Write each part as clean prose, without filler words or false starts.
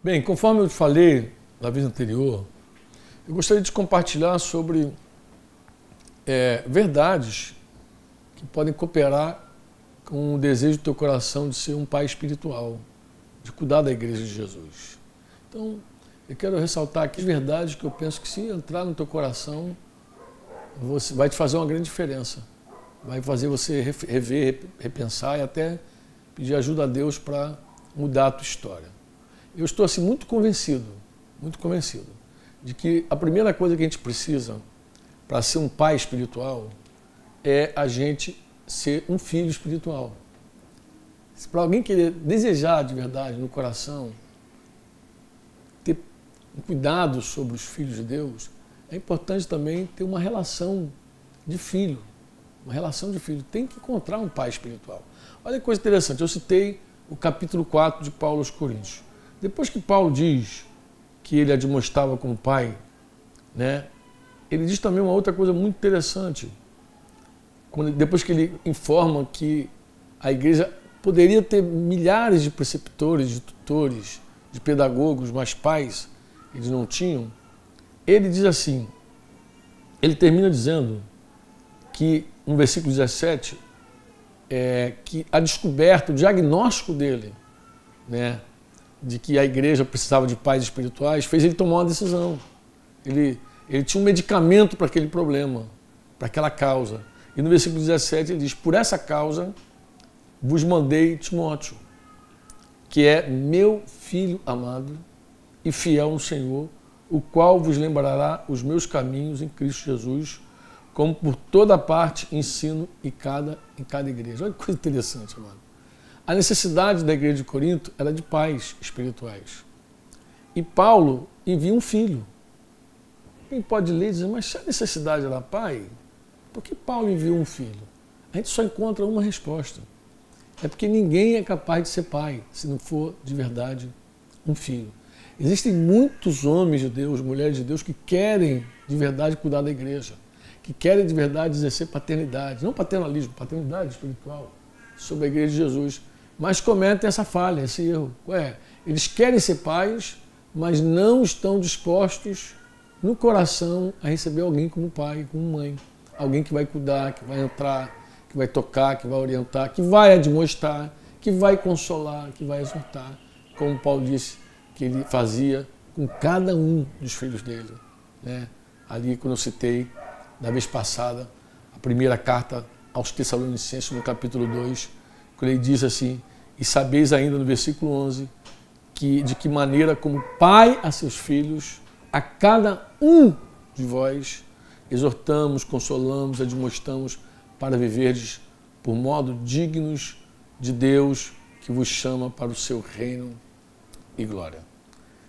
Bem, conforme eu falei na vez anterior, eu gostaria de compartilhar sobre verdades que podem cooperar com o desejo do teu coração de ser um pai espiritual, de cuidar da igreja de Jesus. Então, eu quero ressaltar aqui verdades que eu penso que se entrar no teu coração, vai te fazer uma grande diferença. Vai fazer você rever, repensar e até pedir ajuda a Deus para mudar a tua história. Eu estou assim muito convencido de que a primeira coisa que a gente precisa para ser um pai espiritual é a gente ser um filho espiritual. Se para alguém querer desejar de verdade no coração ter um cuidado sobre os filhos de Deus, é importante também ter uma relação de filho. Uma relação de filho. Tem que encontrar um pai espiritual. Olha que coisa interessante, eu citei o capítulo 4 de Paulo aos Coríntios. Depois que Paulo diz que ele admoestava como pai, né, ele diz também uma outra coisa muito interessante. Depois que ele informa que a igreja poderia ter milhares de preceptores, de tutores, de pedagogos, mas pais eles não tinham, ele diz assim, ele termina dizendo que, no versículo 17, que a descoberta, o diagnóstico dele, né, de que a igreja precisava de pais espirituais, fez ele tomar uma decisão. Ele tinha um medicamento para aquele problema, para aquela causa. E no versículo 17 ele diz, por essa causa vos mandei Timóteo, que é meu filho amado e fiel no Senhor, o qual vos lembrará os meus caminhos em Cristo Jesus, como por toda parte ensino em cada igreja. Olha que coisa interessante, amado. A necessidade da igreja de Corinto era de pais espirituais. E Paulo envia um filho. Quem pode ler e dizer, mas se a necessidade era pai, por que Paulo enviou um filho? A gente só encontra uma resposta. É porque ninguém é capaz de ser pai, se não for de verdade um filho. Existem muitos homens de Deus, mulheres de Deus, que querem de verdade cuidar da igreja, que querem de verdade exercer paternidade, não paternalismo, paternidade espiritual sobre a igreja de Jesus, mas cometem essa falha, esse erro. Eles querem ser pais, mas não estão dispostos no coração a receber alguém como pai, como mãe. Alguém que vai cuidar, que vai entrar, que vai tocar, que vai orientar, que vai admoestar, que vai consolar, que vai exortar, como Paulo disse que ele fazia com cada um dos filhos dele. Né? Ali, quando eu citei, da vez passada, a primeira carta aos Tessalonicenses, no capítulo 2, quando ele diz assim, e sabeis ainda no versículo 11, de que maneira como pai a seus filhos, a cada um de vós, exortamos, consolamos, admoestamos para viverdes por modo dignos de Deus que vos chama para o seu reino e glória.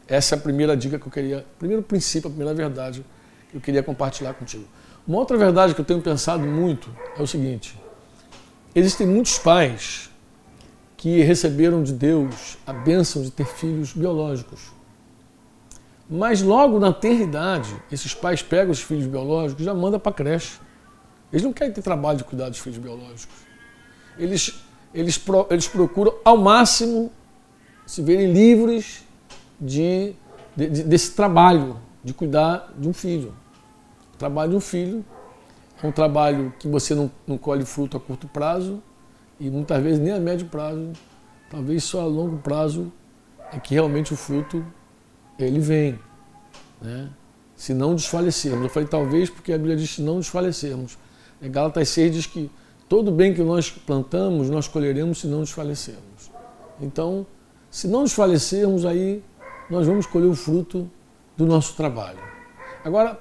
Essa é a primeira dica que eu queria, primeiro princípio, a primeira verdade que eu queria compartilhar contigo. Uma outra verdade que eu tenho pensado muito é o seguinte, existem muitos pais que receberam de Deus a bênção de ter filhos biológicos. Mas logo na tenridade, esses pais pegam os filhos biológicos e já mandam para a creche. Eles não querem ter trabalho de cuidar dos filhos biológicos. Eles procuram, ao máximo, se verem livres desse trabalho de cuidar de um filho. O trabalho de um filho é um trabalho que você não colhe fruto a curto prazo e muitas vezes nem a médio prazo, talvez só a longo prazo é que realmente o fruto ele vem, né? Se não desfalecermos. Eu falei talvez porque a Bíblia diz se não desfalecermos. Gálatas 6 diz que todo bem que nós plantamos, nós colheremos se não desfalecermos. Então, se não desfalecermos, aí nós vamos colher o fruto do nosso trabalho. Agora,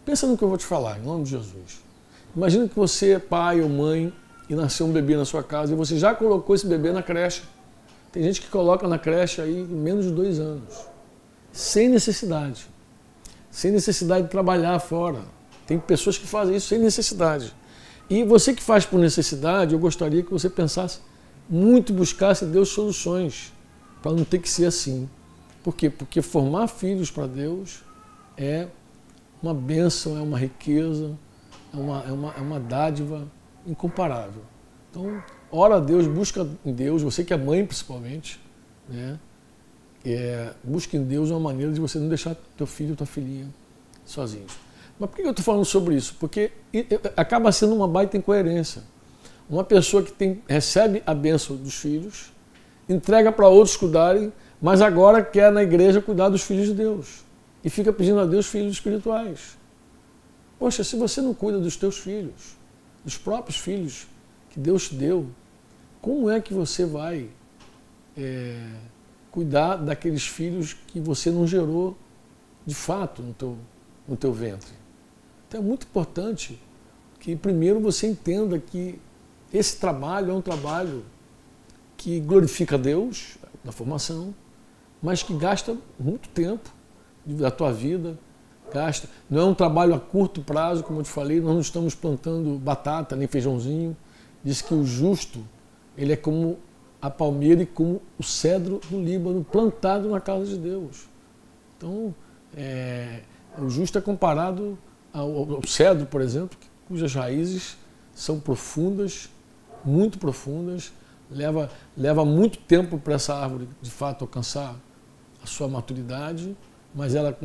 pensa no que eu vou te falar, em nome de Jesus. Imagina que você é pai ou mãe e nasceu um bebê na sua casa e você já colocou esse bebê na creche. Tem gente que coloca na creche aí em menos de 2 anos. Sem necessidade. Sem necessidade de trabalhar fora. Tem pessoas que fazem isso sem necessidade. E você que faz por necessidade, eu gostaria que você pensasse muito, buscasse Deus soluções para não ter que ser assim. Por quê? Porque formar filhos para Deus é uma bênção, é uma riqueza, é uma dádiva incomparável. Então, ora a Deus, busca em Deus, você que é mãe principalmente, né? busque em Deus uma maneira de você não deixar teu filho ou tua filhinha sozinhos. Mas por que eu estou falando sobre isso? Porque acaba sendo uma baita incoerência. Uma pessoa que recebe a bênção dos filhos, entrega para outros cuidarem, mas agora quer na igreja cuidar dos filhos de Deus. E fica pedindo a Deus filhos espirituais. Poxa, se você não cuida dos teus filhos, dos próprios filhos que Deus te deu, como é que você vai cuidar daqueles filhos que você não gerou de fato no teu ventre? Então é muito importante que primeiro você entenda que esse trabalho é um trabalho que glorifica a Deus na formação, mas que gasta muito tempo da tua vida, não é um trabalho a curto prazo, como eu te falei, nós não estamos plantando batata nem feijãozinho. Diz que o justo, ele é como a palmeira e como o cedro do Líbano, plantado na casa de Deus. Então, o justo é comparado ao cedro, por exemplo, cujas raízes são profundas, muito profundas, leva muito tempo para essa árvore, de fato, alcançar a sua maturidade, mas ela,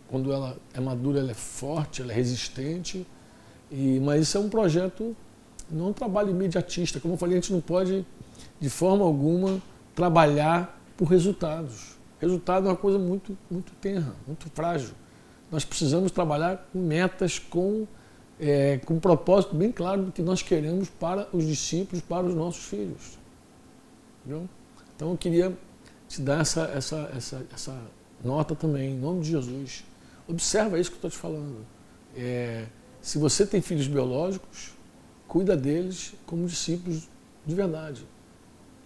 quando ela é madura, ela é forte, ela é resistente. Mas isso é um projeto, não é um trabalho imediatista. Como eu falei, a gente não pode, de forma alguma, trabalhar por resultados. Resultado é uma coisa muito, muito tenra, muito frágil. Nós precisamos trabalhar com metas, com um propósito bem claro do que nós queremos para os discípulos, para os nossos filhos. Entendeu? Então eu queria te dar essa nota também, em nome de Jesus. Observa isso que eu estou te falando. Se você tem filhos biológicos, cuida deles como discípulos de verdade.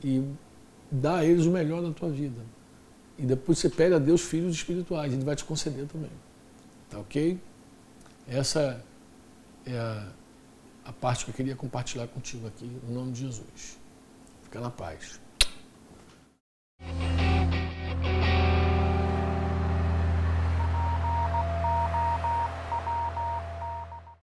E dá a eles o melhor da tua vida. E depois você pede a Deus filhos espirituais, Ele vai te conceder também. Tá ok? Essa é a parte que eu queria compartilhar contigo aqui, no nome de Jesus. Fica na paz.